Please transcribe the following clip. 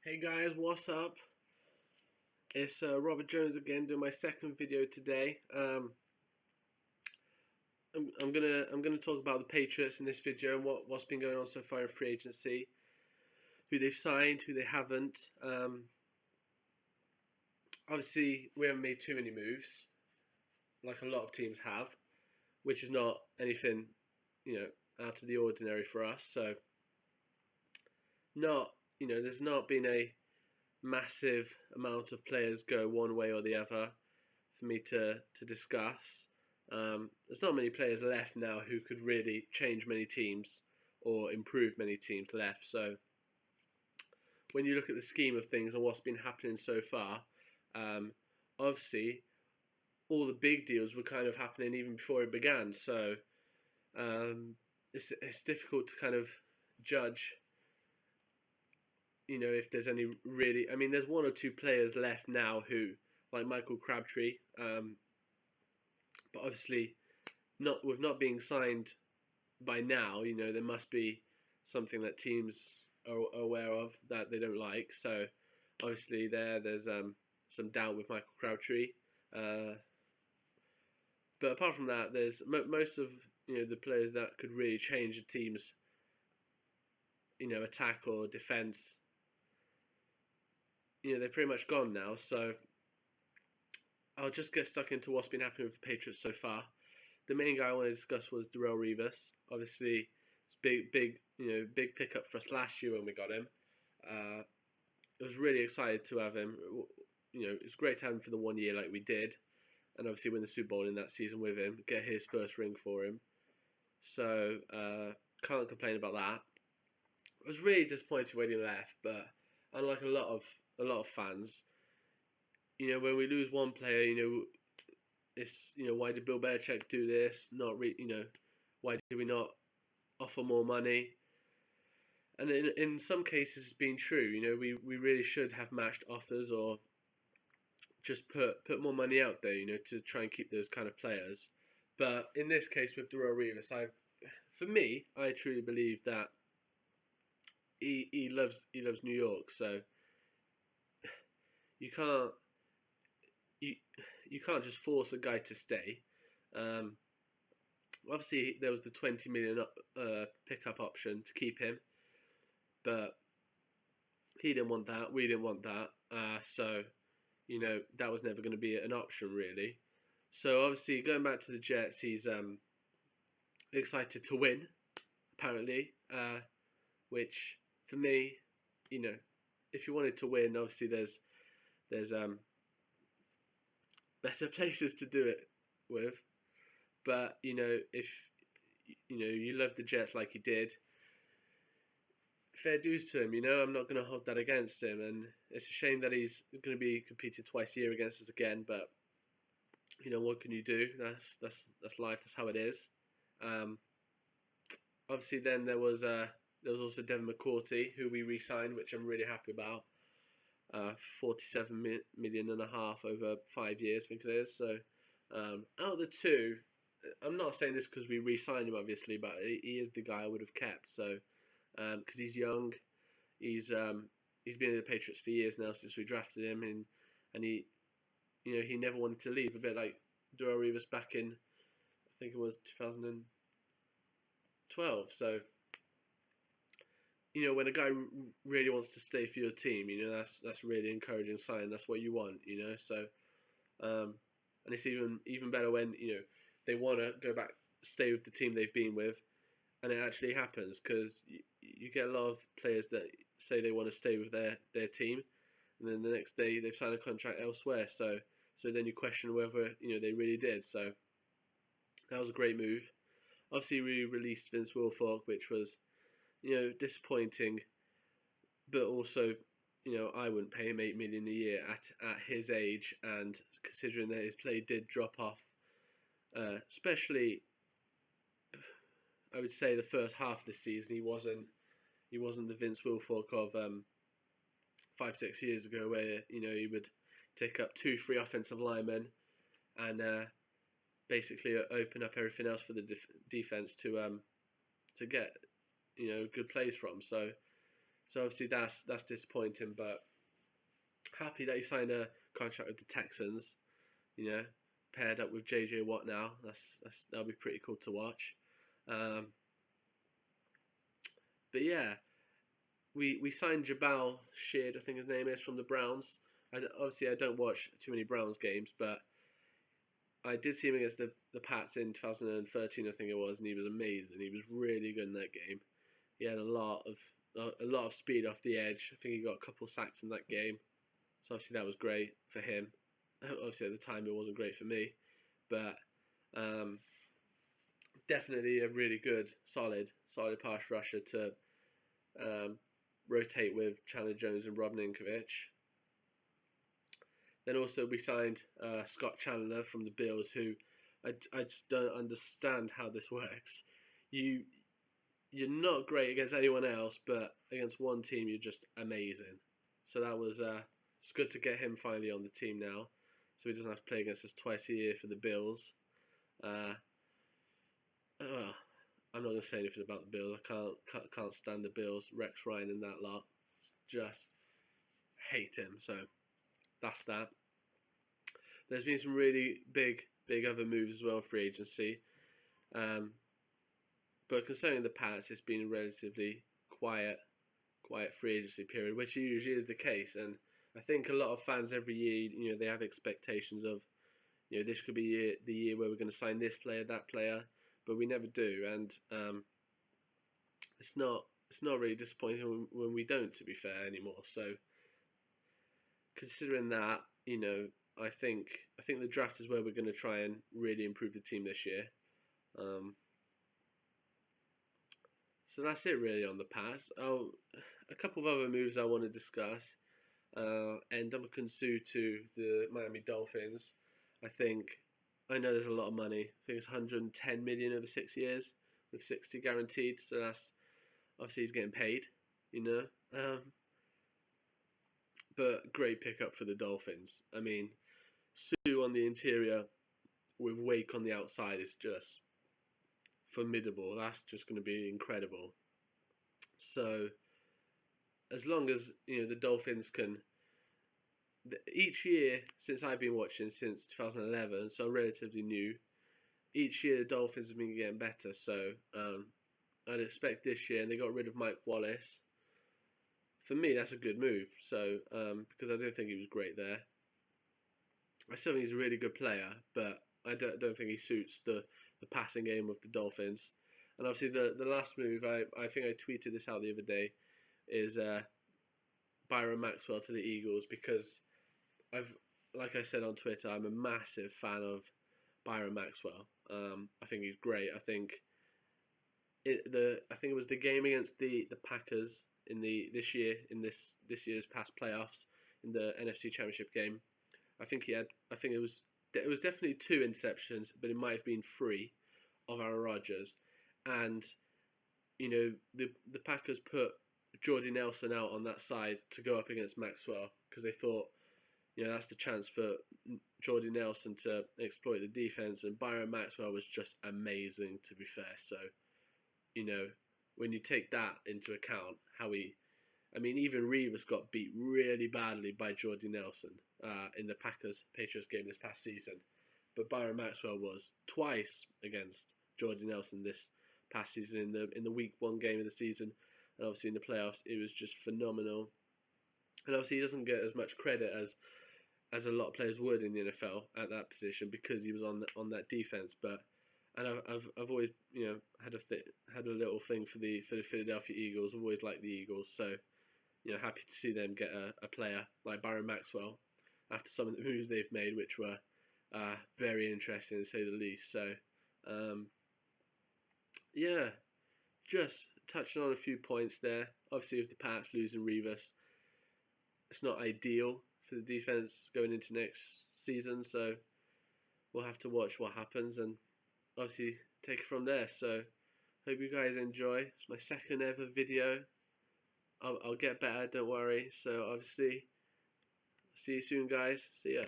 Hey guys, what's up? It's Robert Jones again, doing my second video today. I'm gonna talk about the Patriots in this video and what's been going on so far in free agency, who they've signed, who they haven't. Obviously, we haven't made too many moves, like a lot of teams have, which is not anything, out of the ordinary for us. So, there's not been a massive amount of players go one way or the other for me to discuss. There's not many players left now who could really change many teams or improve many teams left. So when you look at the scheme of things and what's been happening so far, obviously all the big deals were kind of happening even before it began. So it's difficult to kind of judge. If there's any really, I mean, there's one or two players left now who, like Michael Crabtree, but obviously not with not being signed by now. There must be something that teams are aware of that they don't like. So obviously there's some doubt with Michael Crabtree. But apart from that, there's most of the players that could really change a team's attack or defense. They're pretty much gone now. So I'll just get stuck into what's been happening with the Patriots so far. The main guy I want to discuss was Darrelle Revis. Obviously, it's big pickup for us last year when we got him. I was really excited to have him. It's great to have him for the 1 year like we did, and obviously win the Super Bowl in that season with him, get his first ring for him. So can't complain about that. I was really disappointed when he left, but unlike a lot of fans, when we lose one player, it's why did Bill Belichick do this? Why did we not offer more money? And in some cases, it's been true. We really should have matched offers or just put more money out there. To try and keep those kind of players. But in this case with Darrelle Revis, I truly believe that he loves New York. So you can't you can't just force a guy to stay. Obviously, there was the 20 million pickup option to keep him, but he didn't want that. We didn't want that. So that was never going to be an option really. So obviously, going back to the Jets, he's excited to win, apparently. Which for me, if you wanted to win, obviously there's better places to do it with. But if you love the Jets like he did, fair dues to him. I'm not going to hold that against him, and it's a shame that he's going to be competing twice a year against us again. But what can you do? That's life. That's how it is. Obviously, then there was also Devin McCourty, who we re-signed, which I'm really happy about. 47 million and a half over 5 years, I think it is. So out of the two, I'm not saying this because we re-signed him, obviously, but he is the guy I would have kept. So because he's young, he's been in the Patriots for years now since we drafted him, and he he never wanted to leave. A bit like Darrelle Revis back in, I think it was 2012. So when a guy really wants to stay for your team, that's really encouraging sign. That's what you want, So, and it's even better when they want to go back, stay with the team they've been with, and it actually happens because you get a lot of players that say they want to stay with their team, and then the next day they've signed a contract elsewhere. So then you question whether they really did. So that was a great move. Obviously, we released Vince Wilfork, which was disappointing, but also, I wouldn't pay him $8 million a year at his age, and considering that his play did drop off, especially, I would say the first half of the season, he wasn't the Vince Wilfork of 5-6 years ago, where he would take up 2-3 offensive linemen and basically open up everything else for the defense to get good plays from. So So obviously that's disappointing, but happy that he signed a contract with the Texans. You know, paired up with JJ Watt now. That'll be pretty cool to watch. Um, but yeah, we signed Jabal Sheard, I think his name is, from the Browns. Obviously, I don't watch too many Browns games, but I did see him against the Pats in 2013, I think it was, and he was amazing. He was really good in that game. He had a lot of speed off the edge. I think he got a couple sacks in that game, so obviously that was great for him. Obviously at the time it wasn't great for me, but definitely a really good, solid pass rusher to rotate with Chandler Jones and Rob Ninkovich. Then also we signed Scott Chandler from the Bills, who I just don't understand how this works. You're not great against anyone else, but against one team you're just amazing. So that was it's good to get him finally on the team now, so he doesn't have to play against us twice a year for the Bills. I'm not gonna say anything about the Bills. I can't stand the Bills. Rex Ryan and that lot, just hate him. So that's that. There's been some really big other moves as well in free agency. But concerning the Pats, it's been a relatively quiet free agency period, which usually is the case. And I think a lot of fans every year, they have expectations of, this could be the year where we're going to sign this player, that player, but we never do. And it's not really disappointing when we don't, to be fair, anymore. So considering that, I think the draft is where we're going to try and really improve the team this year. So that's it really on the Pats. A couple of other moves I want to discuss. Ndamukong Suh to the Miami Dolphins. I know there's a lot of money. I think it's 110 million over 6 years with 60 guaranteed. So that's obviously he's getting paid, But great pickup for the Dolphins. I mean, Suh on the interior with Wake on the outside is just formidable. That's just going to be incredible. So as long as the Dolphins can, each year since I've been watching since 2011, so I'm relatively new. Each year the Dolphins have been getting better. So I'd expect this year, and they got rid of Mike Wallace. For me, that's a good move. So because I don't think he was great there. I still think he's a really good player, but I don't think he suits the passing game of the Dolphins. And obviously the last move, I think I tweeted this out the other day, is Byron Maxwell to the Eagles, because like I said on Twitter, I'm a massive fan of Byron Maxwell. I think he's great. I think it was the game against the Packers in this year's past playoffs in the NFC Championship game. I think it was definitely 2 interceptions, but it might have been 3 of Aaron Rodgers. And the Packers put Jordy Nelson out on that side to go up against Maxwell, because they thought that's the chance for Jordy Nelson to exploit the defense, and Byron Maxwell was just amazing, to be fair. So when you take that into account, even Revis got beat really badly by Jordy Nelson in the Patriots game this past season, but Byron Maxwell was twice against Jordy Nelson this past season in the week 1 game of the season, and obviously in the playoffs it was just phenomenal. And obviously he doesn't get as much credit as a lot of players would in the NFL at that position, because he was on that defense. And I've always had a little thing for the Philadelphia Eagles. I've always liked the Eagles, so happy to see them get a player like Byron Maxwell after some of the moves they've made, which were very interesting to say the least. So just touching on a few points there. Obviously, with the Pats losing Revis, it's not ideal for the defense going into next season. So we'll have to watch what happens and obviously take it from there. So hope you guys enjoy. It's my second ever video. I'll get better, don't worry. So obviously, see you soon, guys. See ya.